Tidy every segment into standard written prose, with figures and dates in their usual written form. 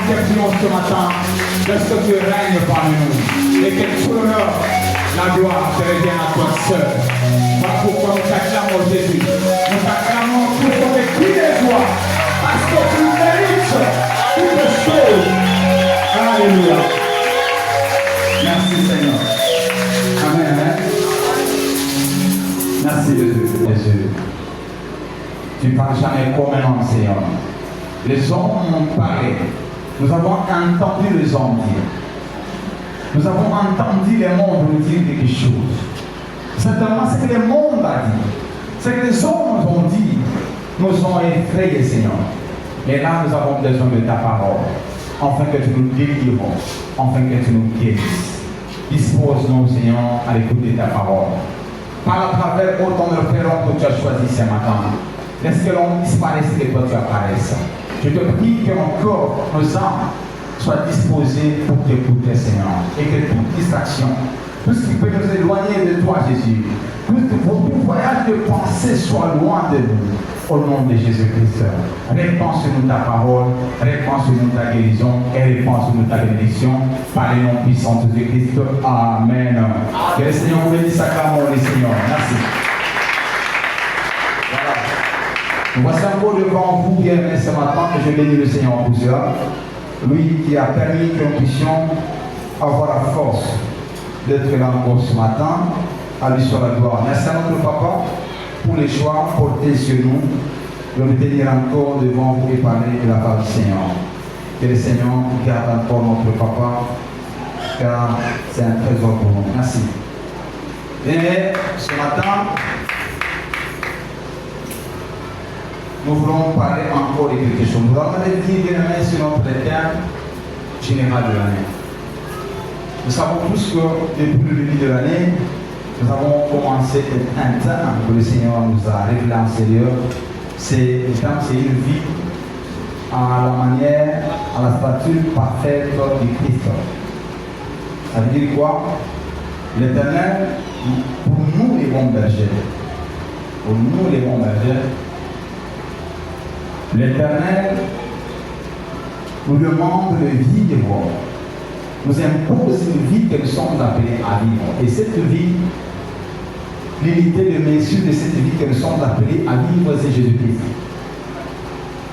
t'acceptons ce matin de ce que tu règnes parmi nous. Et que tout l'honneur, la gloire te revienne à toi seul. Voilà pourquoi nous t'acclamons Jésus. Nous t'acclamons pour ton cri de joie. Parce que tu mérites toutes les choses. Alléluia. Merci Seigneur. Amen. Merci Jésus. Tu ne parles jamais comme un homme, Seigneur. Les hommes ont parlé. Nous avons entendu les hommes dire. Nous avons entendu les mondes nous dire quelque chose. Certainement, ce que le monde a dit, ce que les hommes ont dit, nous ont effrayés, Seigneur. Et là, nous avons besoin de ta parole, afin que tu nous délivres, afin que tu nous guérisses. Dispose-nous, Seigneur, à l'écoute de ta parole. Par à travers autant de prénoms que tu as choisi ce matin. Laisse que l'on disparaisse et que toi tu apparaisses. Je te prie que mon corps, nos âmes, soient disposés pour t'écouter, Seigneur. Et que toute distraction, tout ce qui peut nous éloigner de toi, Jésus, tout voyage de pensée soit loin de nous. Au nom de Jésus-Christ. Répands sur nous ta parole, répands sur nous ta guérison et répands sur nous ta bénédiction par les noms puissants de Jésus-Christ. Amen. Que le Seigneur vous bénisse sacrément, les Seigneurs. Merci. Voilà. Nous voici encore devant vous, bien-aimés, ce matin, que je bénis le Seigneur pour cela. Lui qui a permis que nous puissions avoir la force d'être là encore ce matin. À lui soit la gloire. Merci à notre papa pour les choix portés sur nous, de nous tenir encore devant vous et parler de la part du Seigneur. Que le Seigneur garde encore notre papa, car c'est un trésor pour nous. Merci. Et ce matin, nous voulons parler encore de quelque chose. Nous allons dire, bien aimé, sur notre thème général de l'année. Nous savons tous que depuis le début de l'année, nous avons commencé un temps que le Seigneur nous a révélé en Seigneur. C'est une vie à la manière, à la stature parfaite du Christ. Ça veut dire quoi? L'Éternel, pour nous les bons bergers, l'Éternel nous demande de vivre, nous impose une vie que nous sommes appelés à vivre. Et cette vie, l'unité de mesure de cette vie que nous sommes appelés à vivre, c'est Jésus-Christ.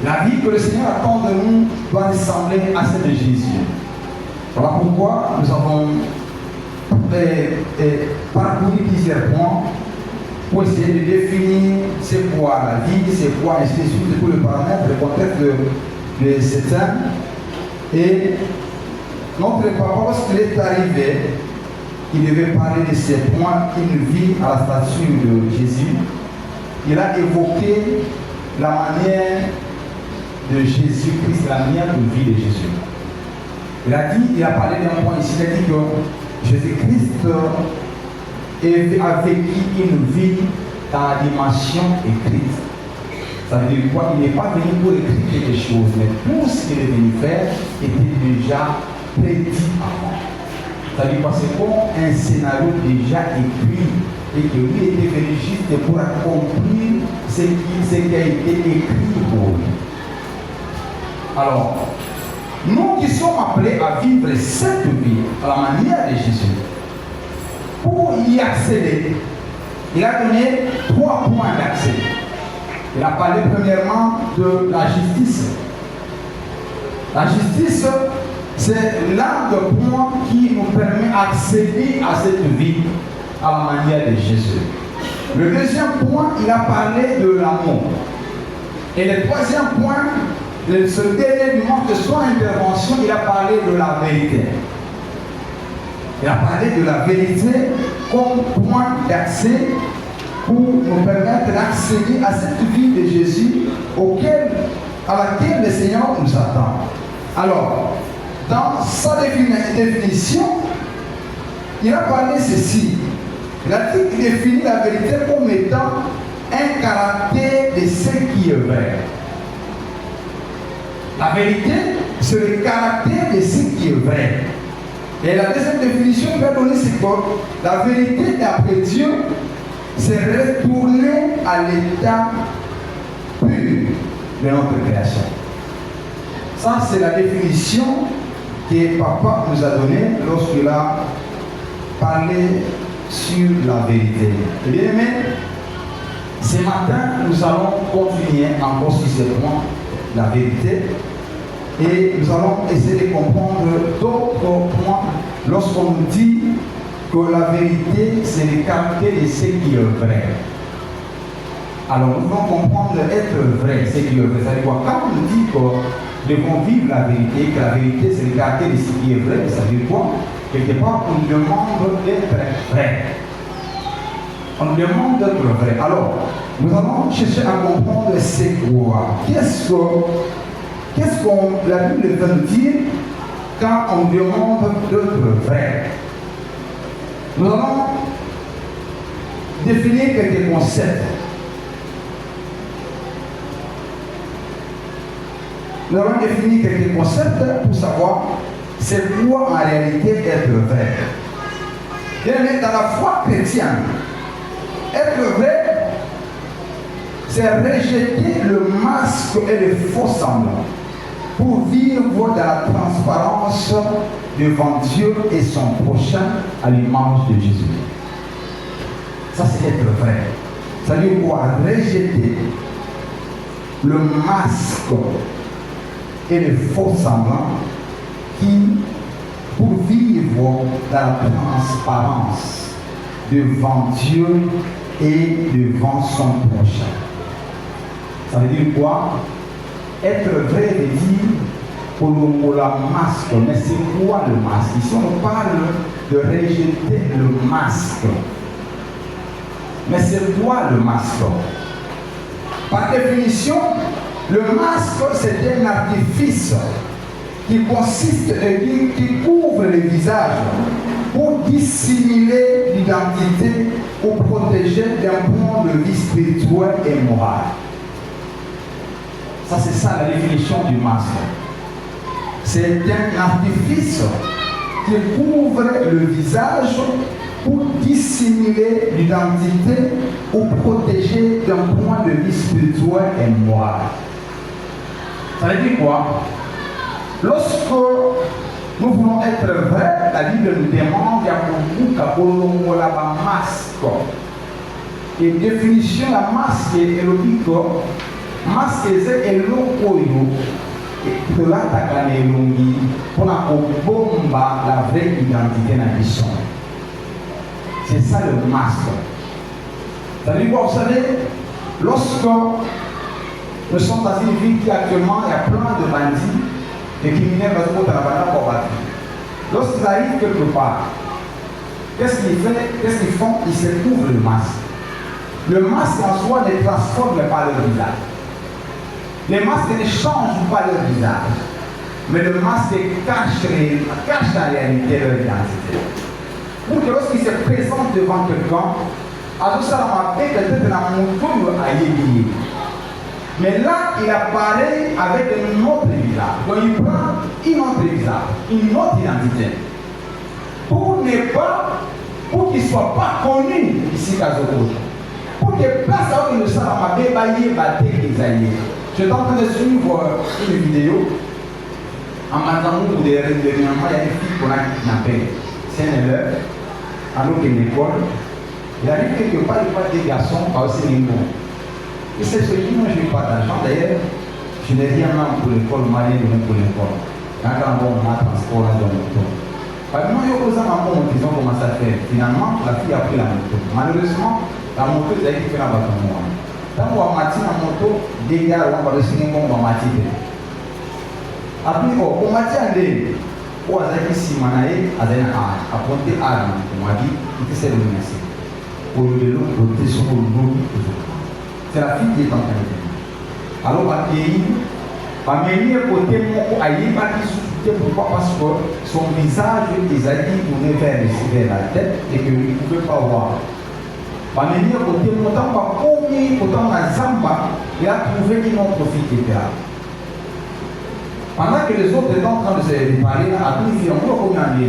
La vie que le Seigneur attend de nous doit ressembler à celle de Jésus. Voilà pourquoi nous avons parcouru plusieurs points pour essayer de définir c'est quoi la vie, c'est quoi ainsi de suite, pour le paramètre, le contexte de ce thème. Et notre papa, lorsqu'il est arrivé, il devait parler de ces points, une vie à la stature de Jésus. Il a évoqué la manière de Jésus-Christ, la manière de vie de Jésus. Il a parlé d'un point ici, il a dit que Jésus-Christ a vécu une vie dans la dimension écrite. Ça veut dire quoi? Il n'est pas venu pour écrire quelque chose, mais tout ce qu'il est venu faire était déjà prédit avant. Ça veut dire que c'est comme un scénario déjà écrit et que lui était venu juste pour accomplir ce qui a été écrit pour lui. Alors, nous qui sommes appelés à vivre cette vie à la manière de Jésus, pour y accéder, il a donné 3 points d'accès. Il a parlé premièrement de la justice. La justice, c'est l'un des points qui nous permet d'accéder à cette vie à la manière de Jésus. Le deuxième point, il a parlé de l'amour. Et le troisième point, ce dernier moment de son intervention, il a parlé de la vérité. Il a parlé de la vérité comme point d'accès pour nous permettre d'accéder à cette vie de Jésus à laquelle le Seigneur nous attend. Alors, dans sa définition, il a parlé ceci. Il a dit qu'il définit la vérité comme étant un caractère de ce qui est vrai. La vérité, c'est le caractère de ce qui est vrai. Et la deuxième définition qu'il a donnée, c'est que la vérité d'après Dieu, c'est retourner à l'état pur de notre création. Ça, c'est la définition que papa nous a donnée lorsqu'il a parlé sur la vérité. Et bien aimé, ce matin, nous allons continuer encore sur ce point, la vérité. Et nous allons essayer de comprendre d'autres points lorsqu'on nous dit que la vérité, c'est le caractère de ce qui est vrai. Alors nous devons comprendre être vrai, ce qui est vrai. Ça veut dire quoi? Quand on nous dit que nous devons vivre la vérité, que la vérité c'est le caractère de ce qui est vrai, ça veut dire quoi? Quelque part, on nous demande d'être vrai. On nous demande d'être vrai. Alors, nous allons chercher à comprendre c'est quoi. Qu'est-ce que la Bible veut nous dire quand on demande d'être vrai? Nous allons définir quelques concepts. Nous allons définir quelques concepts pour savoir c'est quoi en réalité être vrai. Bien aimé, dans la foi chrétienne, être vrai, c'est rejeter le masque et le faux semblant pour vivre dans la transparence devant Dieu et son prochain à l'image de Jésus. Ça, c'est être vrai. Ça veut dire quoi? Rejeter le masque et le faux semblant pour vivre dans la transparence devant Dieu et devant son prochain. Ça veut dire quoi? Être vrai veut dire pour la masque. Mais c'est quoi le masque? Ici on parle de rejeter le masque. Mais c'est quoi le masque? Par définition, le masque c'est un artifice qui consiste qui couvre le visage pour dissimuler l'identité ou protéger d'un point de vue spirituel et moral. Ça, c'est ça la définition du masque. C'est un artifice qui couvre le visage pour dissimuler l'identité ou protéger d'un point de vue spirituel et moral. Ça veut dire quoi? Lorsque nous voulons être vrais, la Bible nous demande de la masque. Et définition la masque est le bico. Masque est le koyo. Et là, pour la vraie identité dans le son. C'est ça le masque. Ça veut dire quoi? Vous savez, lorsque nous sommes dans une ville qui actuellement, il y a plein de bandits. Les criminels vont se battre pour battre. Lorsqu'ils arrivent quelque part, qu'est-ce qu'ils font? Ils se couvrent le masque. Le masque en soi ne transforme pas leur visage. Les masques ne changent pas leur visage. Mais le masque cache en réalité leur identité. Pour que lorsqu'ils se présentent devant quelqu'un, à tout ça, on appelle peut-être la monture à Yéli. Mais là, il apparaît avec un autre visage. Donc il prend une autre visage, une autre identité. Pour qu'il ne soit pas connu ici à Zoko. Pour que place à où il ne soit pas débaillé, les alliés. Je suis en train de suivre une vidéo. En Mazamou, où dernièrement, il y a une fille qu'on a kidnappée. C'est un élève, alors qu'il est à l'école. Il arrive quelque part, il n'y a pas des garçons, pas aussi les mots. Et c'est ce qui, moi, je n'ai pas d'argent. D'ailleurs, je n'ai rien même pour l'école, malien, même pour l'école. Quand on a transport dans le moto. Moi, je pose un bon moto, ils ont commencé à faire. Finalement, la fille a pris la moto. Malheureusement, la moto, c'est elle qui fait la bâton. Quand on a la moto, des gars, on va le signer comme on va mater. Après, on m'a dit, on a dit si on a apporté arme, on m'a dit, il était le menacé. Pour le long, côté sur le nom. C'est la fille qui est en train de venir. Alors, à pays, à venir côté mon aïe, pas qui souffrait pourquoi? Parce que son visage, les alliés tournaient vers la tête et qu'il ne pouvait pas voir. À venir côté mon temps, pas combien, autant à Zamba, il a trouvé une autre fille qui était là. Pendant que les autres étaient en train de se parler, à tout dire, on va combien de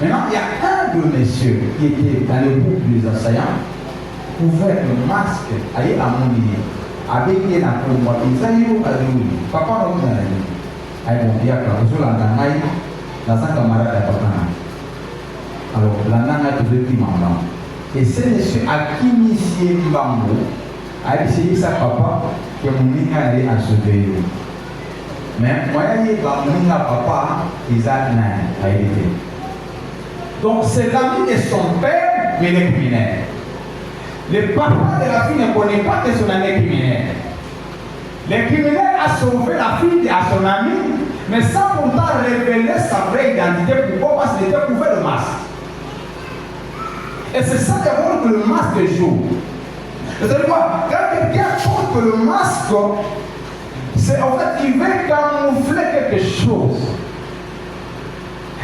maintenant, il y a un de messieurs qui était dans le groupe des assaillants, couvert le masque, allez à mon lieu. avec qui n'a pas moi ils ont eu papa non n'a ai mon dia quand je l'entends dans sa camarade à papa alors la nana te veut qui maman et c'est monsieur à qui initié Mbambo a essayé sa papa que mon mien allait à sauver mais moi il y a mon papa ils a été donc c'est l'ami de son père mais les criminels. Le papa de la fille ne connaît pas que son ami est criminel. Le criminel a sauvé la fille à son ami, mais sans pourtant révéler sa vraie identité. Pourquoi? Parce qu'il était couvert de masque. Et c'est ça d'abord que le masque joue. C'est-à-dire quoi? Quand quelqu'un porte le masque, c'est en fait qu'il veut camoufler quelque chose.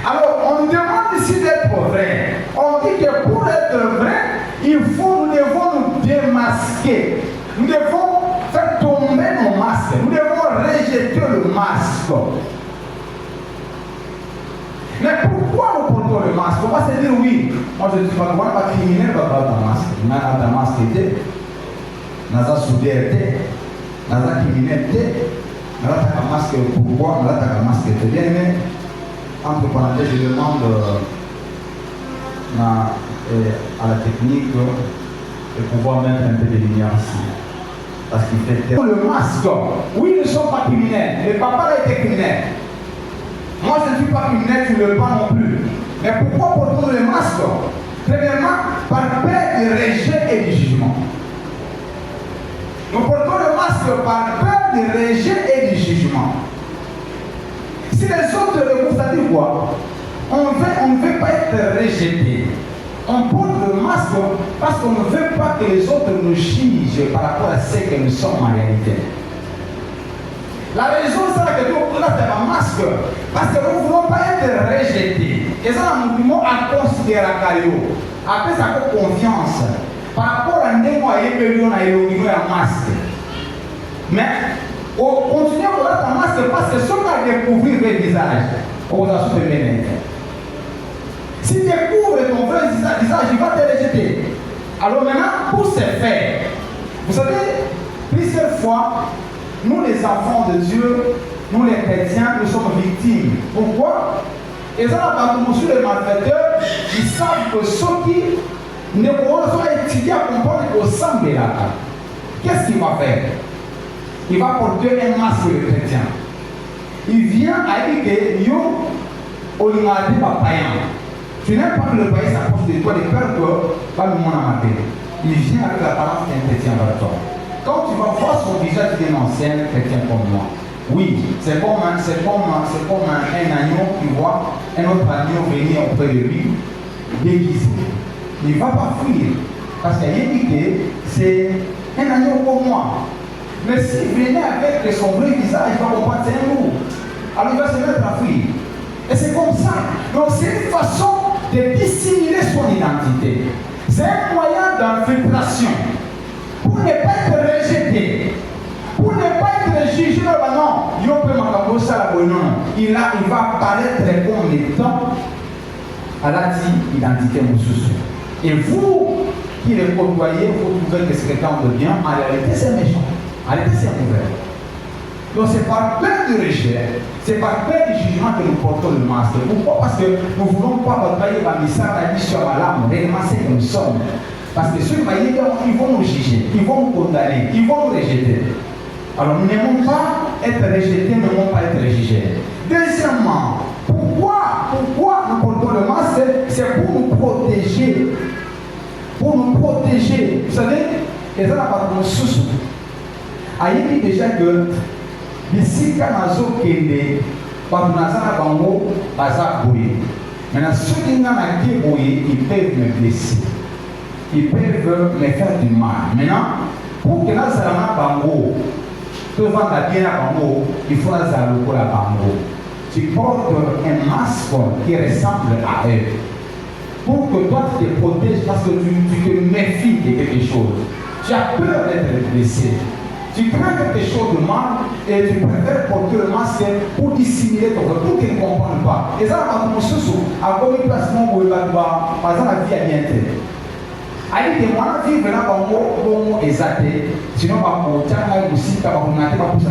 Alors, on demande ici d'être vrai. On dit que pour être vrai, nous devons nous démasquer. Nous devons faire tomber nos masques. Nous devons rejeter le masque. Mais pourquoi nous portons le masque? On va se dire oui. Moi je ne suis pas criminel, je ne vais pas avoir un masque. Je vais avoir un masque. Je vais avoir un soudeur. Je vais avoir un criminel. Je vais avoir un masque. Pourquoi? Je vais avoir un masque. Bien aimé. Entre parenthèses, je demande à la technique de pouvoir mettre un peu de lumière ici. Parce qu'il fait le masque. Oui, nous ne sommes pas criminels. Le papa a été criminel. Moi, je ne suis pas criminel, tu ne le pas non plus. Mais pourquoi portons le masque? Premièrement, par peur du rejet et du jugement. Nous portons le masque par peur du rejet et du jugement. Si les autres le vous ça dit quoi? On ne veut pas être rejeté. On porte le masque parce qu'on ne veut pas que les autres nous jugent par rapport à ce que nous sommes en réalité. La raison c'est que nous prenons un masque parce que nous ne voulons pas être rejetés. Et ça, nous pouvons considérer après ça confiance par rapport à nous on a un masque. Mais on continue à porter un masque parce que si on a découvert le visage, on va se faire. Si tu découvres ton vrai visage, il va te rejeter. Alors maintenant, pour ce faire, vous savez, plusieurs fois, nous les enfants de Dieu, nous les chrétiens, nous sommes victimes. Pourquoi? Et ça, quand nous sommes les malfaiteurs, ils savent que ceux qui ne pourront pas étudier à comprendre au sang de la carte. Qu'est-ce qu'il va faire? Il va porter un masque de chrétien. Il vient à dire que yo, on a dit papayan. Tu n'aimes pas que le pays s'approche de toi, de peur que pas le monde à mater. Il vient avec l'apparence d'un chrétien vers toi. Quand tu vas voir son visage d'un ancien chrétien comme moi, oui, c'est comme un agneau qui voit un autre agneau venir auprès de lui, déguisé. Il ne va pas fuir. Parce qu'il a dit que c'est un agneau comme moi. Mais s'il venait avec son vrai visage, il va comprendre que c'est un loup. Alors il va se mettre à fuir. Et c'est comme ça. Donc c'est une façon de dissimuler son identité. C'est un moyen d'infiltration. Pour ne pas être rejeté. Pour ne pas être jugé, non, il va apparaître comme étant à la identité moussoussou. Et vous qui le côtoyez, vous trouvez que c'est quelqu'un de bien, en réalité c'est méchant. En réalité c'est mauvais. Donc c'est par peur du rejet, c'est par peur du jugement que nous portons le masque. Pourquoi? Parce que nous ne voulons pas travailler la mission à l'issue à l'âme, réellement c'est que nous sommes. Parce que ceux qui ils vont nous juger, ils vont nous condamner, ils vont nous rejeter. Alors nous n'aimons pas être rejetés, nous n'aimons pas être jugés. Deuxièmement, pourquoi nous portons le masque? C'est pour nous protéger. Pour nous protéger. Vous savez, et ça n'a pas de sous. Il dit déjà que ici, quand nous sommes maintenant, ceux qui ont ils peuvent me blesser. Ils peuvent me faire du mal. Maintenant, pour que nous soyons devant la bien à Bango, il faut la Bango. Tu portes un masque qui ressemble à eux. Pour que toi tu te protèges parce que tu te méfies de quelque chose. Tu as peur d'être blessé. Tu crains quelque chose de mal et tu préfères porter le masque pour dissimuler ton corps, pour qu'ils ne comprennent pas. Et ça, on a encore une place où par exemple la vie a bien été. Aïe, moi, vivre là, bon, exacté. Sinon, on tient aussi, on n'a pas pour ça.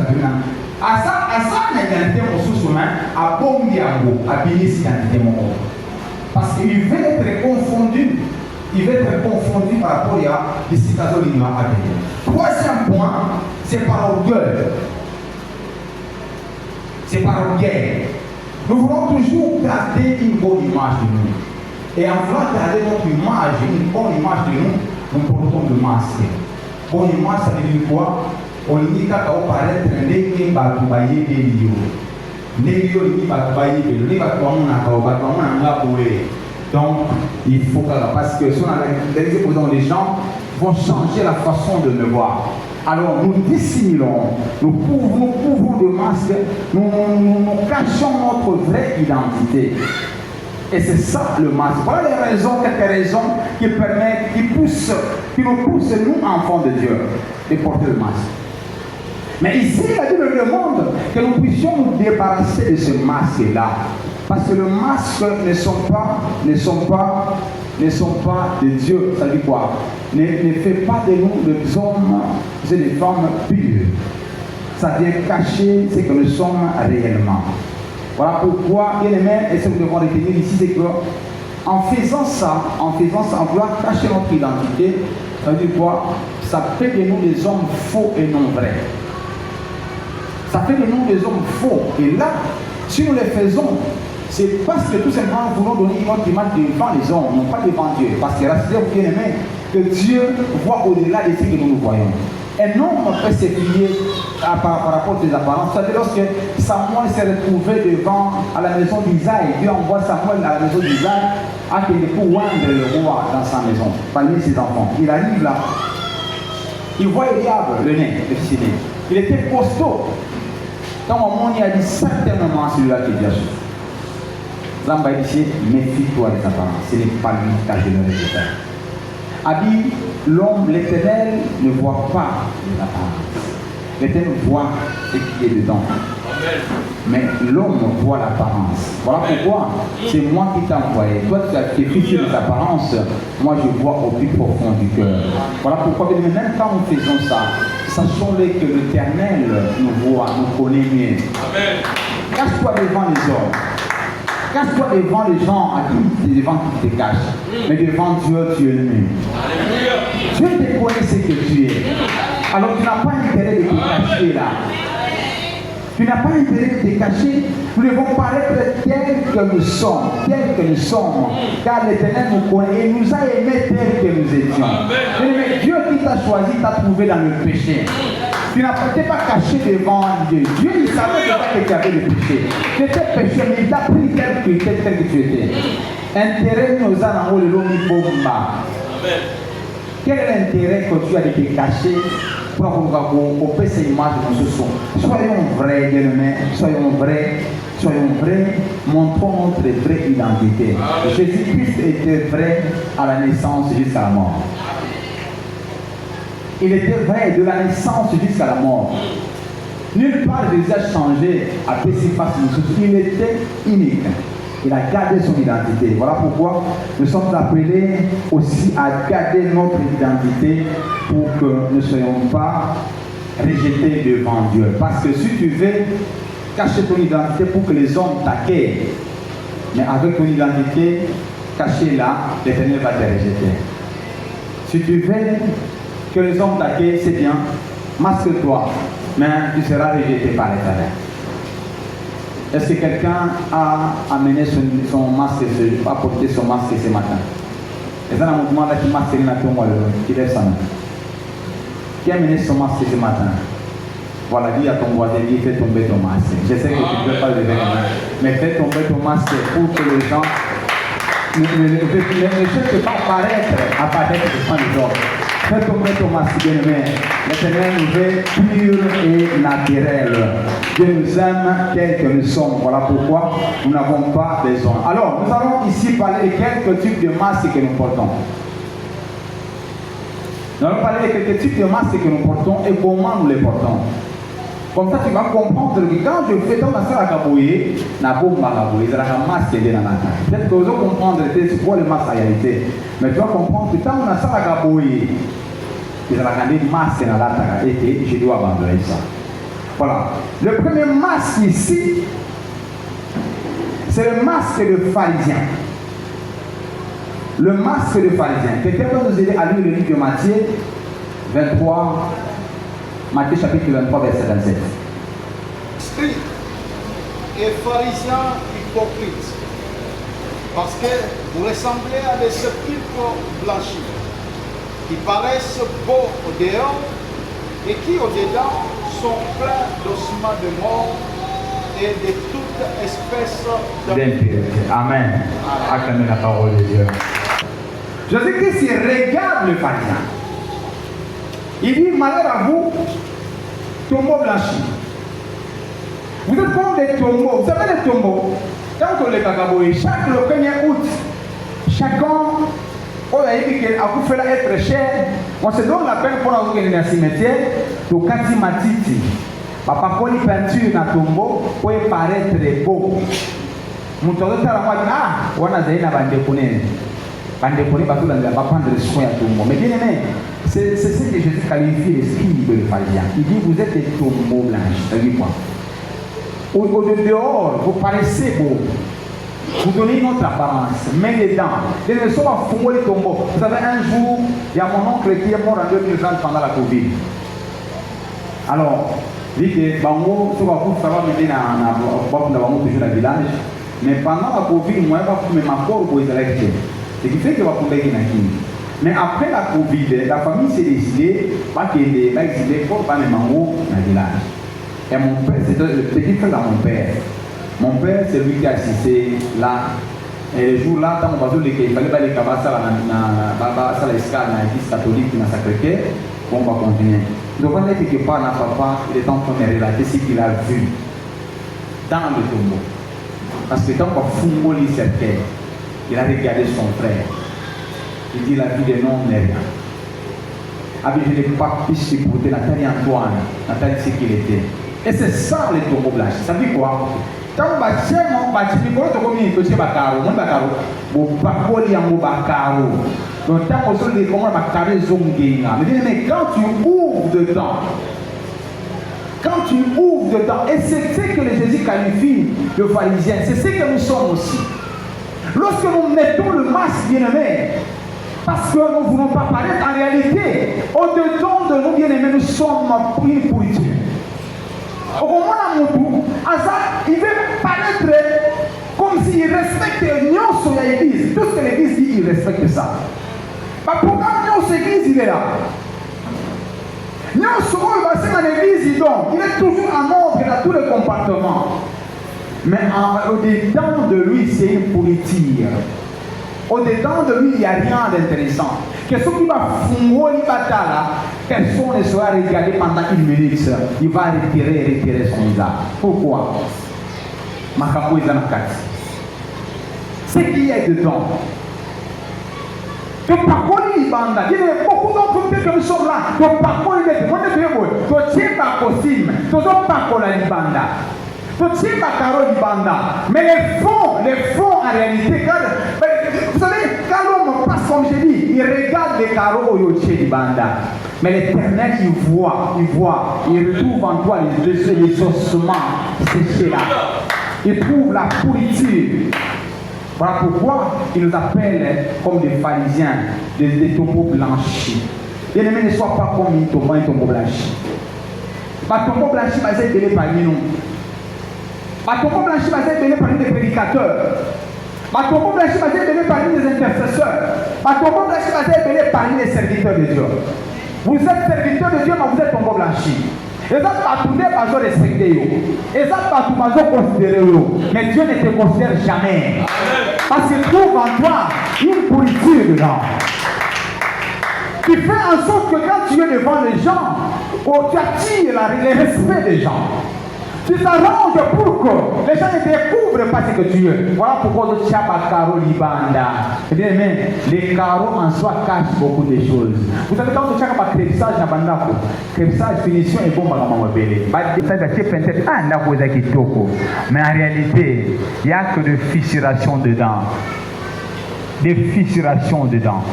À ça, l'identité ressource humaine, à bon dialogue, à bien identité mon. Parce qu'il veut être confondu. Il veut être confondu par rapport à des citations de l'ignorant à venir. Troisième point, c'est par orgueil. C'est par orgueil. Nous voulons toujours garder une bonne image de nous. Et en voulant garder notre image, une bonne image de nous, nous portons le masque. Bonne image, ça veut dire quoi? On dit qu'à paraître les batubaye de l'io. Les lios, les batubaye de l'io. Les batubaye donc, il faut parce que si on a les gens vont changer la façon de me voir. Alors, nous dissimulons, nous couvrons de masques, nous cachons notre vraie identité. Et c'est ça le masque. Voilà les raisons, quelques raisons qui permettent, qui nous poussent, nous, enfants de Dieu, de porter le masque. Mais ici, la Bible demande que nous puissions nous débarrasser de ce masque-là. Parce que le masque ne sont pas de Dieu. Ça dit quoi? Ne fait pas de nous des hommes et des femmes pures. Ça vient cacher ce que nous sommes réellement. Voilà pourquoi, bien aimé, et ce que nous devons retenir ici, c'est que en faisant ça, en vouloir cacher notre identité, ça veut dire quoi? Ça fait de nous des hommes faux et non vrais. Ça fait de nous des hommes faux. Et là, si nous les faisons, c'est parce que tout simplement nous voulons donner une autre image devant les hommes, non pas devant Dieu. Parce que rassurez-vous bien aimé, que Dieu voit au-delà de ce que nous voyons. Un homme peut se fier par rapport aux apparences. C'est-à-dire lorsque Samuel s'est retrouvé à la maison d'Isaïe, Dieu envoie Samuel à la maison d'Isaïe à qu'il pour oindre le roi dans sa maison, parmi ses enfants. Il arrive là, il voit Eliab, le nain, le fils aîné. Il était costaud. Dans un moment, il a dit certainement celui-là qui est bien sûr. Zamba dit, méfie-toi des apparences, ce n'est pas lui qui a donné le résultat. Abi, l'homme, l'éternel ne voit pas les apparences. L'éternel voit ce qui est dedans. Mais l'homme voit l'apparence. Voilà pourquoi c'est moi qui t'ai envoyé. Toi, tu as été fixé des apparences. Moi, je vois au plus profond du cœur. Voilà pourquoi, même quand nous faisons ça, sachons-le que l'Éternel nous voit, nous connaît mieux. Cache-toi devant les hommes. Cache-toi devant les gens à qui devant qui te cachent. Mais devant Dieu, tu es le même. Dieu te connaît ce que tu es. Alors tu n'as pas intérêt de te cacher là. Tu n'as pas intérêt de te cacher. Nous devons paraître tels que nous sommes. Tels que nous sommes. Car l'Éternel nous connaît et nous a aimés tels que nous étions. Mais Dieu qui t'a choisi t'a trouvé dans le péché. Tu n'as pas caché devant Dieu. Dieu, il savait que tu avais le péché. Tu étais péché, mais il t'a pris tel que tu étais. Intérêt nous a envoyé le bomba. Quel est l'intérêt que tu as de te cacher pour qu'on puisse cette image de ce son? Soyons vrais, bien-aimés, soyons vrais, montrons notre vraie identité. Jésus-Christ était vrai à la naissance jusqu'à la mort. Il était vrai de la naissance jusqu'à la mort. Nulle part Jésus a changé à petit face de nous. Il était unique. Il a gardé son identité. Voilà pourquoi nous sommes appelés aussi à garder notre identité pour que nous ne soyons pas rejetés devant Dieu. Parce que si tu veux cacher ton identité pour que les hommes t'accueillent, mais avec ton identité cachée là, l'Éternel va te rejeter. Si tu veux que les hommes t'accueillent, c'est bien, masque-toi, mais tu seras rejeté par l'Éternel. Est-ce que quelqu'un a amené son masque, a porté son masque ce matin? Est-ce un mouvement là qui masque qui lève sa main? Qui a amené son masque ce matin? Voilà, dis à ton voisin, dis fais tomber ton masque. Je sais que tu ne peux pas lever la main, mais fais tomber ton masque pour que les gens ne cherchent pas à apparaître devant les autres. Fais tomber ton masque, bien-aimé. L'Éternel nous veut pur et naturel. Dieu nous aime tel que nous sommes. Voilà pourquoi nous n'avons pas besoin. Alors, nous allons ici parler de quelques types de masques que nous portons. Nous allons parler de quelques types de masques que nous portons et comment nous les portons. Comme ça, tu vas comprendre que quand je fais dans la salle à Kabouye, na bomba Kabouye, il y a un masque qui est dans la salle. Peut-être que vous allez comprendre c'est quoi le masque en réalité. Mais tu vas comprendre que quand on a salle à Kabouye, ils ont regardé masque dans la terre et je dois abandonner ça. Voilà. Le premier masque ici, c'est le masque de pharisien. Le masque de pharisien. Quelqu'un peut nous aider à lire le livre de Matthieu 23, Matthieu chapitre 23, verset 27. Scribes et pharisiens hypocrites, parce que vous ressemblez à des sépulcres blanchis, qui paraissent beaux au dehors et qui au dedans sont pleins d'ossements de mort et de toute espèce d'impureté. Amen. Acclamez la parole de Dieu. Jésus-Christ regarde le pharisien. Il dit, malheur à vous, tombeaux blanchis. Vous êtes comme des tombeaux. Vous savez les tombeaux, quand on les cagaboye, chaque le 1er août, chacun, on a dit qu'il a fait être cher. On se donne la peine pour aller dans le cimetière, au Kati Matiti. Papa, pour les peintures dans le tombeau, pour paraître beau. Mon tour de la moitié, on a dit na bandepone. Bandepone, parce qu'on va prendre le soin à tombeau. Mais bien aimé, c'est ce que Jésus qualifie l'esprit de pharisien. Il dit, vous êtes des tombeaux blanches. Ça veut dire quoi? Au dehors, vous paraissez beau. Vous donnez une autre apparence. Mais les dents, les ne sont pas fumés les tombeaux. Vous savez, un jour, il y a mon oncle qui est mort en 2020 pendant la Covid. Alors, il dit que Bango, ça va mener dans le village. Mais pendant la Covid, moi, je vais ma corps pour les élections. Ce qui fait que je vais pouvoir aller dans le Mais après la Covid, la famille s'est décidée pas qu'il y ait des exilés pour pas les mangots dans le village. Et mon père, c'était le petit frère de mon père. Mon père, c'est lui qui a assisté là. Et le jour-là, quand on va dire qu'il fallait aller à l'escale dans l'église catholique dans Sacré-Cœur, on va continuer. Donc, on est quelque part dans papa, il est en train de relater ce qu'il a vu dans le tombeau. Parce que quand on va fouiller le cercueil, il a regardé son frère. Il dit la vie de l'homme n'est rien. Avec je n'ai pas pu supporter Nathalie Antoine, Nathalie ce qu'il était. Et c'est ça les tombeaux blancs. Ça veut dire quoi? Quand on va chez moi, on va dire que on est un peu bacaro, mon bacaro, mon bacoli en bacaro. Donc tant qu'on se dit comment bacaro zonguena. Mais quand tu ouvres dedans, et c'est ce que le Jésus qualifie le pharisien, c'est ce que nous sommes aussi. Lorsque nous mettons le masque bien-aimé, parce que nous ne voulons pas paraître, en réalité, au-dedans de nous bien-aimés, nous sommes une pourriture. Au moment où il veut paraître comme s'il respecte l'union sur l'église. Tout ce que l'église dit, il respecte ça. Pourquoi l'union sur l'église, il est là? L'union sur l'église, il est toujours en ordre dans tous les comportements. Mais au-dedans de lui, c'est une pourriture. Au-dedans de lui, il n'y a rien d'intéressant. Qu'est-ce qui va fouiller les batailles? Personne ne sera regardé pendant une minute. Il va retirer son visage. Pourquoi? Ce qu'il y a dedans. Donc, par contre, il y a beaucoup d'entre que nous sommes là. Donc, par contre, il y a des costume. Mais les fonds en réalité, vous savez, quand l'homme passe comme je dis, il regarde les carreaux au Yoché du Banda. Mais l'Éternel, il voit, il retrouve en toi les ossements séchés là. Il trouve la pourriture. Voilà pourquoi il nous appelle comme des pharisiens, des tombeaux blanchis. Bien aimé, ne sois pas comme un tombeau blanchi. Un tombeau blanchi va être belé parmi nous. Un tombeau blanchi va être belé parmi des prédicateurs. Un tombeau blanchi va être belé parmi des intercesseurs. Un tombeau blanchi va être belé parmi les serviteurs de Dieu. Vous êtes serviteurs de Dieu, mais vous êtes tombeau blanchi. Et ça, partout n'est pas respecté. Et ça, partout n'est pas considéré. Mais Dieu ne te considère jamais. Parce qu'il trouve en toi une pourriture dedans. Tu fais en sorte que quand tu es devant les gens, tu attires le respect des gens. Tu t'arranges pour que les gens ne découvrent pas ce que tu es. Voilà pourquoi le Tchaba Karo Libanda. Eh bien, les carreaux en soi cachent beaucoup de choses. Vous savez, quand tu as un crépissage, crépissage, finition et bon, mais en réalité, il n'y a que de fissuration dedans. Des fissurations dedans.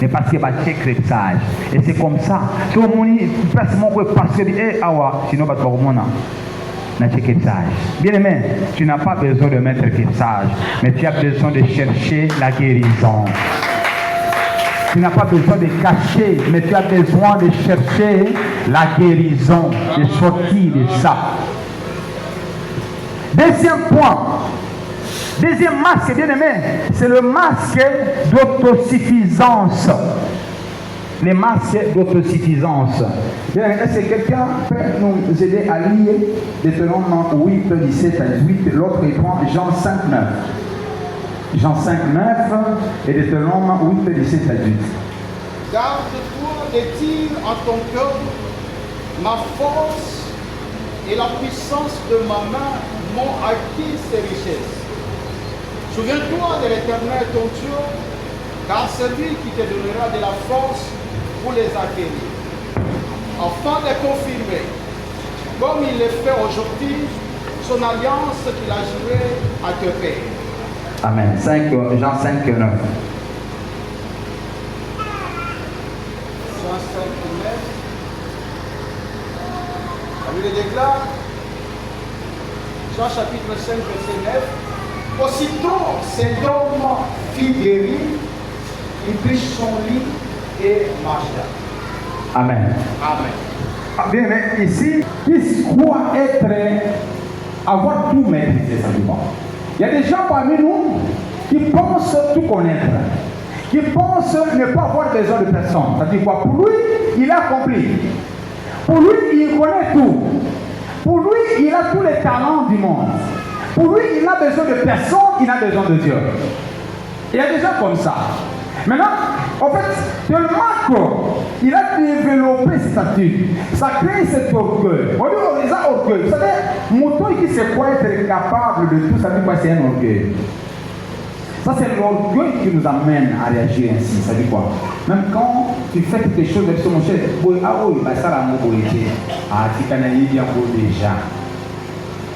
mais parce que va checker sage. Et c'est comme ça. Si on dit, parce que sinon, va bien aimé, tu n'as pas besoin de mettre sage, mais tu as besoin de chercher la guérison. Tu n'as pas besoin de cacher, mais tu as besoin de chercher la guérison, de sortir de ça. Deuxième point, deuxième masque, bien aimé, c'est le masque d'autosuffisance. Les masques d'autosuffisance. Est-ce que quelqu'un peut nous aider à lire Deutéronome 8, 17 à 18, l'autre étant Jean 5, 9. Jean 5, 9 et Deutéronome 8, 17 à 18. Garde-toi de dire en ton cœur, ma force et la puissance de ma main m'ont acquis ces richesses. Souviens-toi de l'Éternel ton Dieu, car c'est lui qui te donnera de la force pour les acquérir, afin de confirmer, comme il le fait aujourd'hui, son alliance qu'il a juré à te faire. Amen. Jean 5, 9. Jean 5, 9. La Bible déclare, Jean chapitre 5, verset 9. Aussitôt, cet homme fut guéri, il prit son lit et marcha. Amen. Amen. Ah, bien, mais ici, il croit avoir tout maîtrisé, simplement. Il y a des gens parmi nous qui pensent tout connaître, qui pensent ne pas avoir besoin de personne. C'est-à-dire quoi? Pour lui, il a accompli. Pour lui, il connaît tout. Pour lui, il a tous les talents du monde. Pour lui, il n'a besoin de personne, il a besoin de Dieu. Il y a des gens comme ça. Maintenant, en fait, tellement qu'il a développé cette attitude, ça crée cet orgueil. On dit déjà orgueil. Vous savez, Mouton qui se croit être capable de tout, ça veut dire quoi? C'est un orgueil. Ça, c'est l'orgueil qui nous amène à réagir ainsi. Ça veut dire quoi? Même quand tu fais quelque chose avec son chef, ah oui, ça l'a mobilité. Ah, tu connais bien déjà.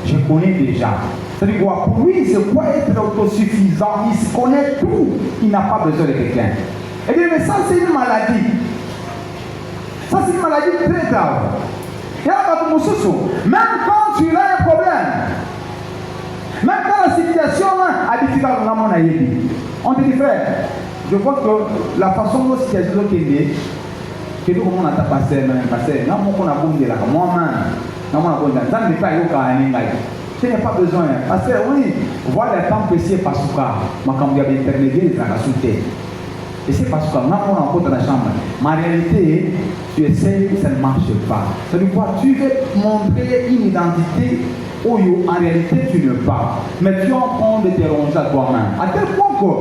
Je connais déjà. C'est-à-dire quoi? Pour lui, c'est quoi être autosuffisant? Il se connaît tout. Il n'a pas besoin de quelqu'un. Eh bien, mais ça, c'est une maladie. Ça, c'est une maladie très grave. Et là, même quand tu as un problème, même quand la situation habituelle on te dit, frère, je vois que la façon dont la situation est que nous, on a passé, tu n'as pas besoin. Parce que oui, voir les temps précis par ce cas, ma cambier intermédiaire, il va sauter. Et c'est parce que maintenant on rencontre dans la chambre. Mais en réalité, tu essaies, ça ne marche pas. Ça veut dire quoi? Tu veux montrer une identité où en réalité tu ne pas. Mais tu es en train de te ronger à toi-même. À tel point que,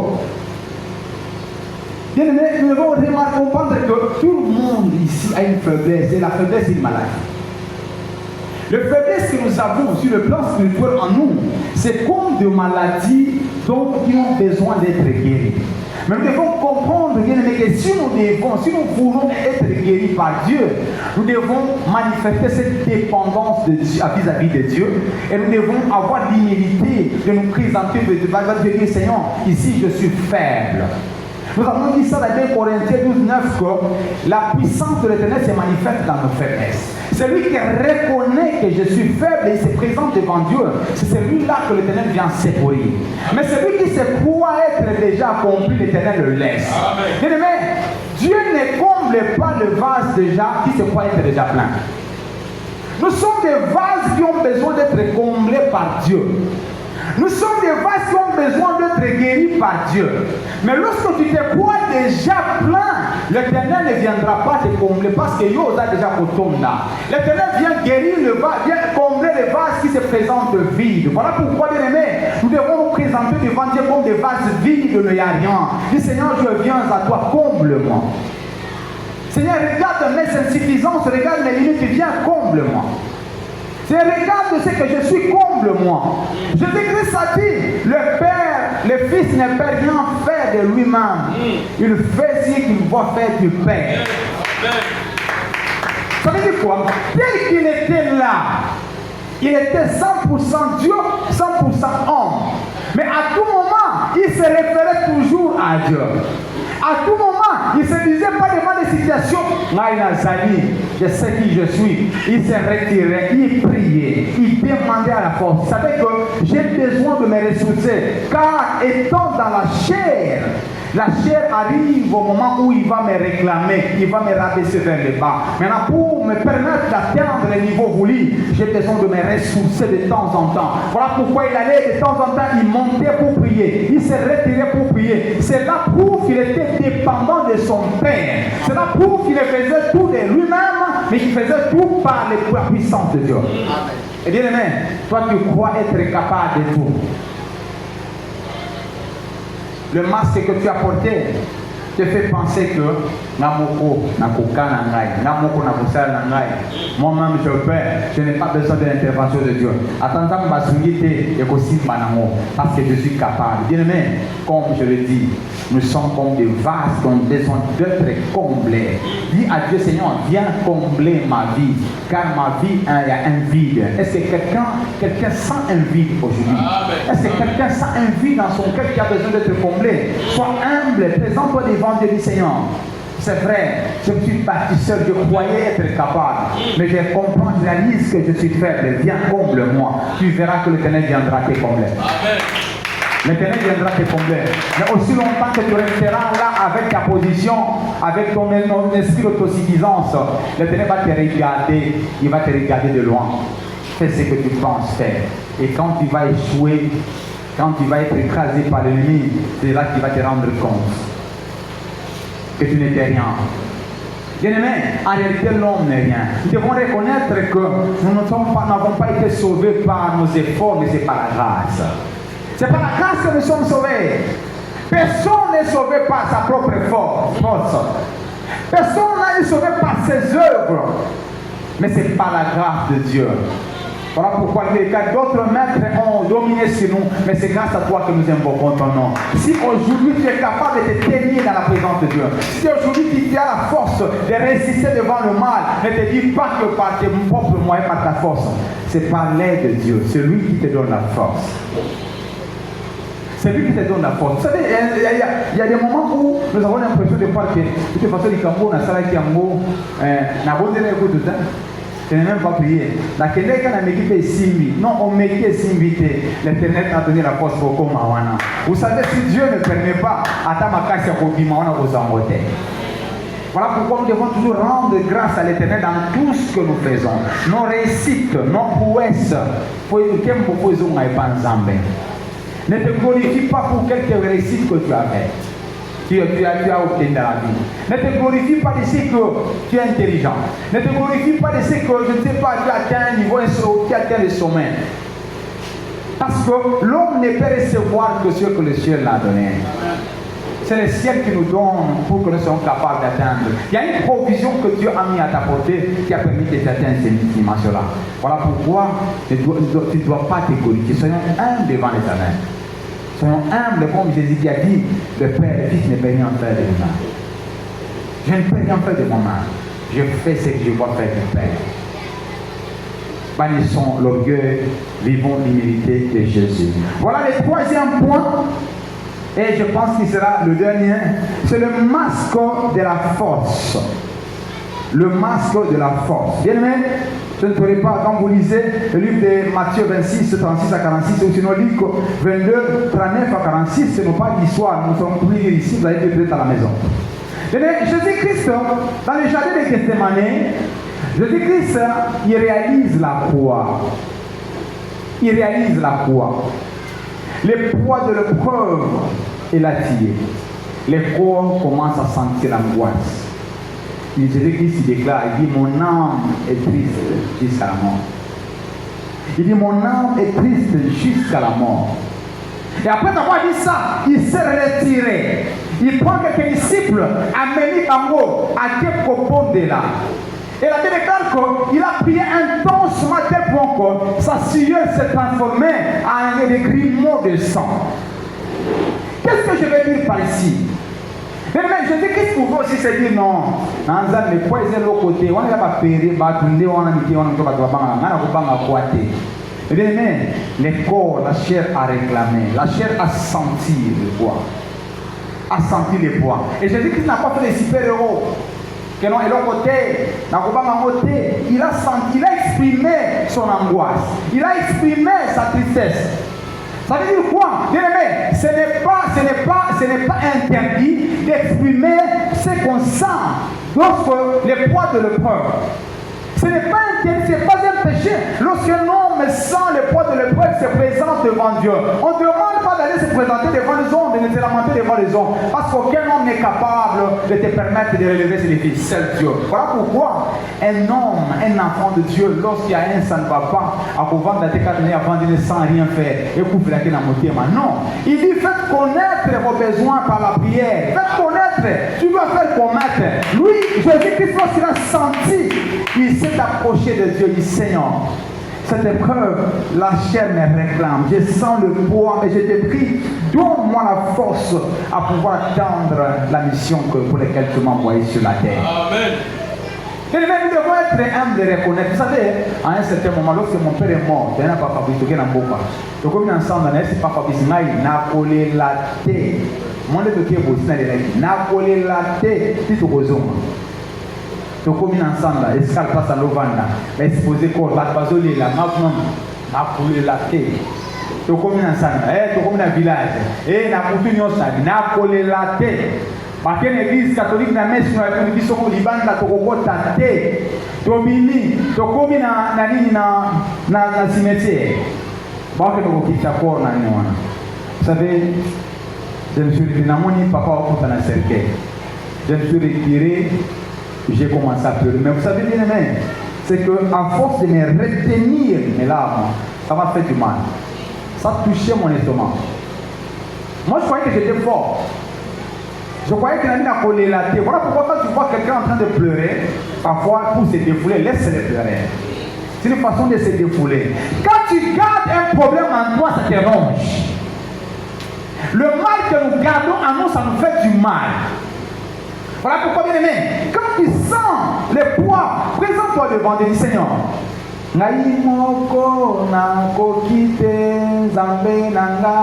bien aimé, nous devons comprendre que tout le monde ici a une faiblesse. Et la faiblesse est une maladie. Le faiblesse que nous avons sur le plan spirituel en nous, c'est comme des maladies dont qui ont besoin d'être guéries. Mais nous devons comprendre, bien aimé, que si nous voulons être guéris par Dieu, nous devons manifester cette dépendance de Dieu, vis-à-vis de Dieu, et nous devons avoir l'humilité de nous présenter devant Dieu et dire, Seigneur, ici je suis faible. Nous avons dit ça dans 2 Corinthiens 12, 9 que la puissance de l'Éternel se manifeste dans nos faiblesses. Celui qui reconnaît que je suis faible et se présente devant Dieu, c'est celui-là que l'Éternel vient secourir. Mais celui qui se croit être déjà accompli, l'Éternel le laisse. Bien aimé, Dieu ne comble pas le vase déjà qui se croit être déjà plein. Nous sommes des vases qui ont besoin d'être comblés par Dieu. Nous sommes des vases qui ont besoin d'être guéris par Dieu. Mais lorsque tu te crois déjà plein, l'Éternel ne viendra pas te combler parce que Dieu a déjà coton là. L'Éternel vient guérir le vase, vient combler les vases qui se présentent vides. Voilà pourquoi, bien aimé, nous devons nous présenter devant Dieu comme des vases vides, il n'y a rien. Dis, Seigneur, je viens à toi, comble-moi. Seigneur, regarde mes insuffisances, regarde mes limites, viens, comble-moi. Seigneur, regarde ce que je suis, comble-moi. Jésus-Christ a dit, le Père, le Fils ne peut rien faire de lui-même. Il fait ce qu'il va faire du Père. Ça veut dire quoi? Tel qu'il était là, il était 100% Dieu, 100% homme. Mais à tout moment, il se référait toujours à Dieu. À tout moment, il se disait pas devant des situations, je sais qui je suis. Il s'est retiré, il priait, il demandait à la force. Il savait que j'ai besoin de me ressourcer, car étant dans la chair arrive au moment où il va me réclamer, il va me rabaisser vers le bas. Maintenant, pour me permettre d'atteindre le niveau voulu, j'ai besoin de me ressourcer de temps en temps. Voilà pourquoi il allait de temps en temps, il montait pour prier, il se retirait pour prier. C'est là pour qu'il était dépendant de son Père. C'est là pour qu'il faisait tout de lui-même, mais qu'il faisait tout par la puissance de Dieu. Et bien aimé, toi tu crois être capable de tout. Le masque que tu as porté te fait penser que moi-même je peux, je n'ai pas besoin de l'intervention de Dieu. Attends, parce que je suis capable. Bien aimé, comme je le dis, nous sommes comme des vases qui ont besoin d'être comblés. Dis à Dieu, Seigneur, viens combler ma vie, car ma vie, il y a un vide. Est-ce que quelqu'un sent un vide aujourd'hui? Est-ce que quelqu'un sent un vide dans son cœur qui a besoin d'être comblé? Sois humble, présente-toi devant Dieu, dis Seigneur. C'est vrai, je me suis bâtisseur, je croyais être capable, mais je comprends, je réalise que je suis faible. Viens, comble-moi. Tu verras que l'Éternel viendra te combler. L'Éternel viendra te combler. Mais aussi longtemps que tu resteras là avec ta position, avec ton esprit d'autosuffisance, l'Éternel va te regarder, il va te regarder de loin. Fais ce que tu penses faire. Et quand tu vas échouer, quand tu vas être écrasé par l'ennemi, c'est là qu'il va te rendre compte que tu n'étais rien. Bien-aimé, en réalité, l'homme n'est rien. Nous devons reconnaître que nous n'avons pas été sauvés par nos efforts, mais c'est par la grâce. C'est par la grâce que nous sommes sauvés. Personne n'est sauvé par sa propre force. Personne n'est sauvé par ses œuvres. Mais c'est par la grâce de Dieu. Voilà pourquoi d'autres maîtres ont dominé sur nous, mais c'est grâce à toi que nous invoquons ton nom. Si aujourd'hui tu es capable de te tenir dans la présence de Dieu, si aujourd'hui tu as la force de résister devant le mal, ne te dis pas que par tes propres moyens, par ta force, c'est par l'aide de Dieu, c'est lui qui te donne la force. C'est lui qui te donne la force. Vous savez, il y a des moments où nous avons l'impression de voir que de toute façon, les cambo, on a ça qui est en haut, je n'ai même pas prié. La Kenya n'a m'équipe est simbi. Non, on m'équipe est simbi. L'Internet a donné la force pour comme Mawana. Vous savez, si Dieu ne permet pas, à ta macasse à Kobi Mawana vous emboîter. Voilà pourquoi nous devons toujours rendre grâce à l'Éternel dans tout ce que nous faisons. Nos réussites, nos prouesses. Ne te glorifie pas pour quelques réussites que tu as faites. Tu as obtenu dans la vie. Ne te glorifie pas de ce que tu es intelligent. Ne te glorifie pas de ce que, je ne sais pas, tu as atteint un niveau, tu as atteint le sommet. Parce que l'homme ne peut recevoir que ce que le ciel l'a donné. C'est le ciel qui nous donne pour que nous soyons capables d'atteindre. Il y a une provision que Dieu a mis à ta portée qui a permis de t'atteindre cette dimension-là. Voilà pourquoi tu ne dois pas te glorifier. Soyons humbles devant l'Éternel. Soyons humbles comme Jésus qui a dit, le Père et le Fils ne peut rien faire de moi. Je ne peux rien faire de moi-même. Je fais ce que je dois faire du Père. Bannissons l'orgueil, vivons l'humilité de Jésus. Voilà le troisième point. Et je pense qu'il sera le dernier. C'est le masque de la force. Le masque de la force. Bien aimé, je ne pourrais pas, quand vous lisez le livre de Matthieu 26, 36 à 46, ou sinon Luc 22, 39 à 46, ce n'est pas l'histoire, nous sommes plus ici, vous allez être à la maison. Jésus-Christ, dans le jardin de Gethsemane, Jésus-Christ, il réalise la croix. Il réalise la croix. Le poids de l'épreuve est tiré. Le corps commence à sentir l'angoisse. Jésus-Christ déclare, il dit, mon âme est triste jusqu'à la mort. Il dit, mon âme est triste jusqu'à la mort. Et après avoir dit ça, il s'est retiré. Il prend quelques disciples, amené Kango, à Kepkoponde là. Et la Bible déclare qu'il a prié intensement à tel point que sa sueur s'est transformée en un dégrimement de sang. Qu'est-ce que je veux dire par ici? Mais Jésus-Christ pouvait aussi se dire non. Nanza ne pouvait pas l'autre côté. On n'a pas payé, on a mis, on a mis, eh bien, le corps, la chair a réclamé, la chair a senti le poids. a senti les poids. Et Jésus-Christ n'a pas fait les super-héros. Que non, et l'autre côté, il a senti, il a exprimé son angoisse. Il a exprimé sa tristesse. Ça veut dire quoi? Bien aimé, ce n'est pas interdit d'exprimer ce qu'on sent lorsque les poids de l'épreuve. Ce n'est pas interdit, ce n'est pas un péché. Lorsqu'un homme sent le poids de l'épreuve, il se présente devant Dieu. On ne demande pas d'aller se présenter devant les hommes, de se lamenter devant les hommes. Parce qu'aucun homme n'est capable de te permettre de relever ses défis. Seul Dieu. Voilà pourquoi un homme, un enfant de Dieu, lorsqu'il y a un ça ne va pas, à pouvoir dater avant de ne sans rien faire, et couper la tête dans mon thème. Non. Il dit faites connaître vos besoins par la prière. Faites connaître. Tu dois faire connaître. Lui, Jésus-Christ, lorsqu'il a senti, il s'est approché de Dieu, il dit Seigneur, cette épreuve, la chair me réclame. Je sens le poids et je te prie, donne-moi la force à pouvoir atteindre la mission pour laquelle tu m'as envoyé sur la terre. Amen. Et nous devons être humbles de reconnaître. Vous savez, à un certain moment, lorsque mon père est mort, je n'ai pas Fabrice, je n'ai pas Boba. Je suis ensemble, je n'ai pas Fabrice, je n'ai collé la tête. Moi, je suis collé la tête, je suis tu commis ensemble, escale passe à l'ovanda, exposé corps, la basole la m'a coulé la tête. Tu commis ensemble, tu commis dans le village, et na coutu nyosa, na collé la tête. Parce que l'église catholique n'a pas mis sur le Liban, la tokokota tête. Tu mini, tu commis na cimetière. Bon, que tu quittes corps na nyoana. Vous savez, je me suis dit, papa au dans le cercueil. Je me suis retiré. J'ai commencé à pleurer. Mais vous savez bien aimé, c'est qu'à force de me retenir mes larmes, ça m'a fait du mal. Ça touchait mon estomac. Moi je croyais que j'étais fort. Je croyais que la vie n'a collé la tête. Voilà pourquoi quand tu vois quelqu'un en train de pleurer, parfois pour se défouler, laisse-le pleurer. C'est une façon de se défouler. Quand tu gardes un problème en toi, ça te ronge. Le mal que nous gardons en nous, ça nous fait du mal. Voilà pourquoi, bien aimé, quand tu sens le poids, présente-toi devant Dieu, Seigneur. Ngai moko na kokite nzambe nanga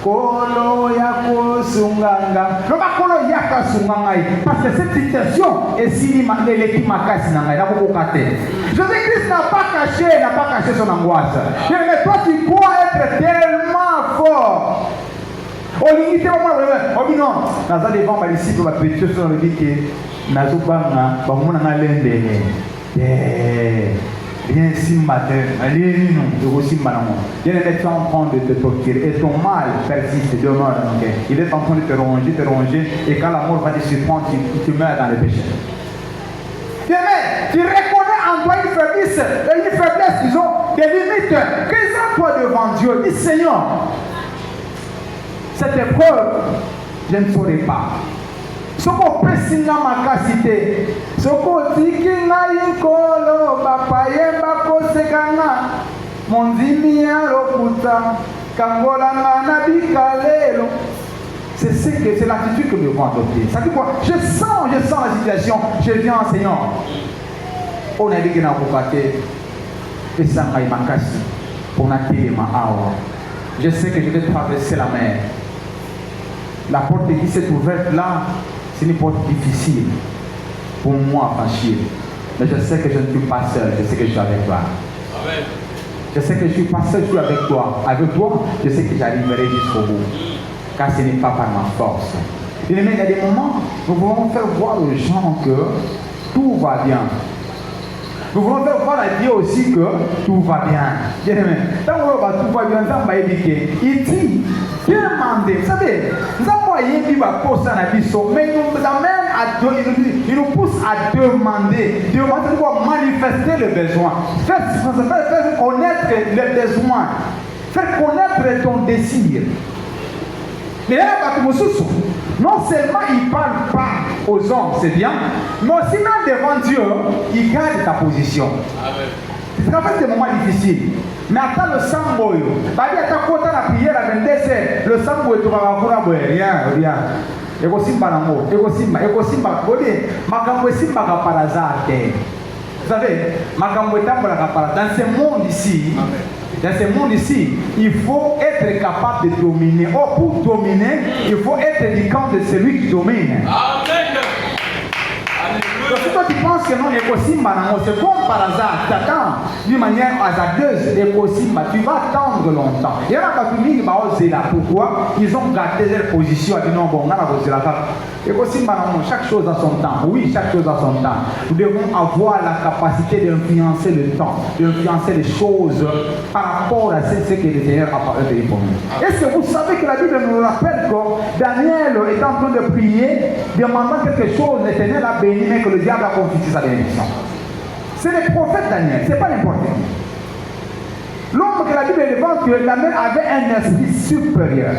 kolo yako sunganga. Loba kolo yaka sunganga parce que cette situation est si l'équipe makasi nanga na kokokate. Jésus-Christ n'a pas caché son angoisse. Mais toi tu dois être tellement fort. Olingi te obi non naza devant ba disciples ba pétition sur le dit que nazo banga ba mona na lendene bien simba te ali non de simba na mo bien est en train de te torturer et ton mal persiste demeure donc il est en train de te ronger et quand la mort va te surprendre tu meurs dans le péché. Bien tu reconnais en toi une faiblesse disons des limites. Présente-toi devant Dieu, dis Seigneur, cette épreuve, je ne saurais pas. Ce qu'on peut signer ma capacité, ce qu'on dit qu'il y a une colo, papaye, bako sekana, mon zimia rokuta, kangolanga nabikalelo. C'est l'attitude que nous devons adopter. Ça dit quoi? Je sens la situation, je viens en Seigneur. On a dit qu'il y a un copaté, et ça m'a makasi, pour n'attirer ma awa. Je sais que je vais traverser la mer. La porte qui s'est ouverte là, c'est une porte difficile pour moi à franchir. Mais je sais que je ne suis pas seul, je sais que je suis avec toi. Amen. Je sais que je ne suis pas seul, je suis avec toi. Avec toi, je sais que j'arriverai jusqu'au bout. Car ce n'est pas par ma force. Il y a des moments où nous voulons faire voir aux gens que tout va bien. Nous voulons faire voir à Dieu aussi que tout va bien. Tant que tout va bien, il dit, demandez. Vous savez, nous envoyons Bible pour ça, mais il nous amène à il nous pousse à demander. Demander pour manifester le besoin. Faire connaître les besoins. Faire connaître ton désir. Mais là, non seulement il ne parle pas aux hommes, c'est bien, mais aussi même devant Dieu, il garde ta position. C'est en fait des moments difficiles. Mais attends le sambo, la prière à 22h, le sambo tu vas rien. Vous savez, dans ce monde ici, Dans ce monde ici, il faut être capable de dominer. Or, pour dominer, il faut être du camp de celui qui domine. Amen. Donc, si toi tu penses que non, c'est comme par hasard, tu attends d'une manière hasardeuse, tu vas attendre longtemps. Il y en a qui disent là. Pourquoi? Ils ont gardé leur position. Ils disent non, bon, on a la chaque chose a son temps. Oui, chaque chose a son temps. Nous devons avoir la capacité d'influencer le temps, d'influencer les choses par rapport à ce que le Seigneur a parlé pour nous. Est-ce que vous savez que la Bible nous rappelle que Daniel est en train de prier, demandant quelque chose, le Seigneur a béni, mais que le diable a confisqué sa bénédiction. C'est le prophète Daniel, ce n'est pas n'importe qui. L'homme que la Bible évoque, que Daniel avait un esprit supérieur.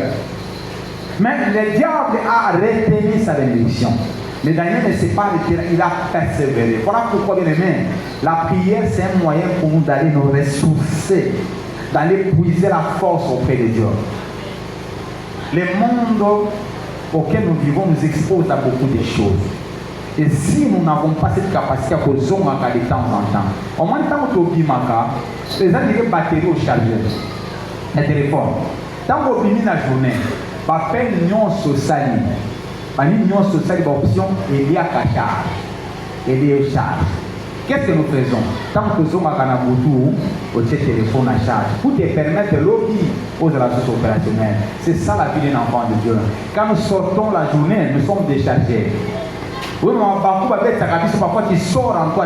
Mais le diable a retenu sa bénédiction. Mais Daniel ne s'est pas retiré, il a persévéré. Voilà pourquoi, bien aimé, la prière, c'est un moyen pour nous d'aller nous ressourcer, d'aller puiser la force auprès de Dieu. Le monde auquel nous vivons nous expose à beaucoup de choses. Et si nous n'avons pas cette capacité à poser de temps en temps, au moins tant que tu as les gens batteries au chargeur, le téléphone, tant que tu as la journée, tu fais une union sociale. Une union sociale, l'option est liée à Kachar, et liée au charge. Qu'est-ce que nous faisons? Tant que nous sommes à Kanaboutou, au téléphone à charge, pour te permettre de lobby aux relations opérationnelles. C'est ça la vie d'un enfant de Dieu. Quand nous sortons la journée, nous sommes déchargés. Oui, mais parfois tu sors en toi,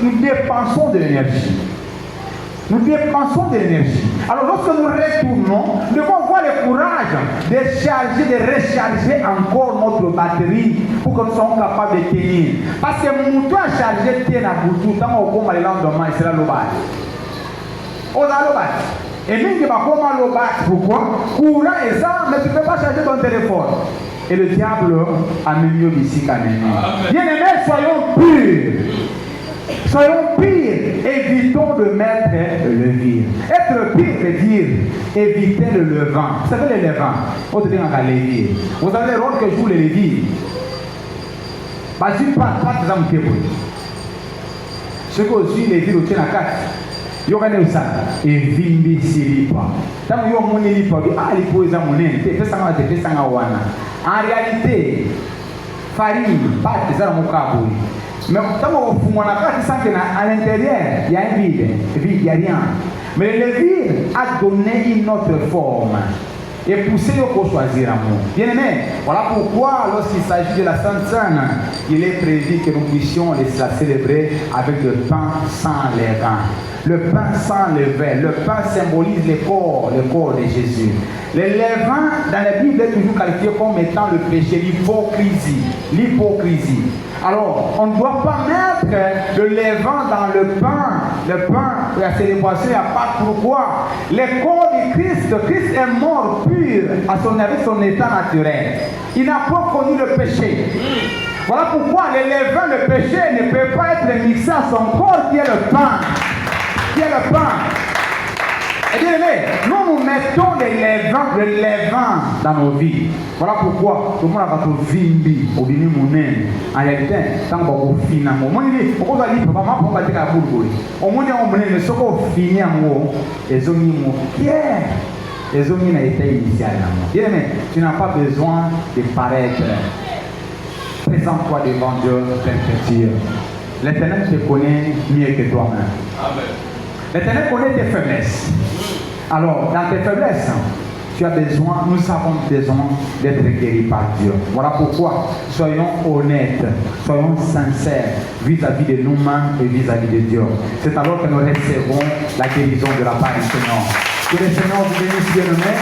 nous dépensons de l'énergie. Nous dépensons de l'énergie. Alors lorsque nous retournons, nous devons avoir le courage de charger, de recharger encore notre batterie pour que nous soyons capables de tenir. Parce que mon temps chargé tient à bout tout, tant qu'on va le lendemain, il sera l'obat. On a l'obat. Et même que ma l'obat, pourquoi? Courant et ça, mais tu ne peux pas charger ton téléphone. Et le diable a mieux ici qu'à nous. Bien-aimés, soyons purs. Soyons pires. Évitons de mettre le levier. Être pire veut dire éviter le levain. Vous savez le levain? On te dit un levier. Vous savez le rôle que joue le levier? Parce que pas des hommes qui brûlent. Ce que aussi les villes au tien à 4. Yogane ça et vimbi silipa. Tant que yo moni lipa bi ali poeza monene te pesa ngana te pesa ngawana. En réalité farine pas ça mon kabuli. Mais tant que vous fumez la carte sans que à l'intérieur il y a un vide, il y a rien. Mais le vide a donné une autre forme. Et pousser pour choisir amour. Bien aimé, voilà pourquoi lorsqu'il s'agit de la Sainte Seine, il est prévu que nous puissions la célébrer avec le pain sans levain. Le pain sans levain. Le pain symbolise le corps de Jésus. Le levain, dans la Bible, est toujours qualifié comme étant le péché, l'hypocrisie. L'hypocrisie. Alors, on ne doit pas mettre le levain dans le pain de la célébration, il n'y a pas pourquoi. Le corps de Christ est mort pur avec son état naturel. Il n'a pas connu le péché. Voilà pourquoi le levain, le péché ne peut pas être mixé à son corps qui est le pain. Qui est le pain. Et bien aimé, nous mettons le levain dans nos vies. Voilà pourquoi tout le monde a votre vimbi, au bini mounen. En réalité, tant qu'on finit en moment, on va dire, papa, on va dire à boule. Au moins, on va dire, mais ce qu'on finit en mot, les hommes Pierre, les hommes n'a été initial. Bien aimé, tu n'as pas besoin de paraître. Présente-toi devant Dieu, perfecture. L'Éternel te connaît mieux que toi-même. Amen. L'Éternel connaît tes faiblesses. Alors, dans tes faiblesses, nous avons besoin d'être guéris par Dieu. Voilà pourquoi soyons honnêtes, soyons sincères vis-à-vis de nous-mêmes et vis-à-vis de Dieu. C'est alors que nous recevrons la guérison de la part du Seigneur. Que le Seigneur vous bénisse, bien-aimés.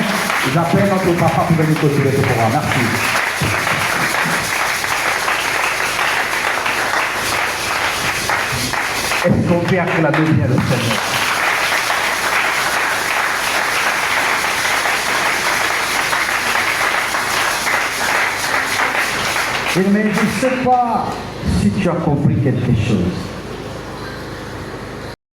J'appelle notre papa pour venir continuer ce programme. Merci. Est-ce qu'on peut acclamer bien le Seigneur? Mais je ne sais pas si tu as compris quelque chose.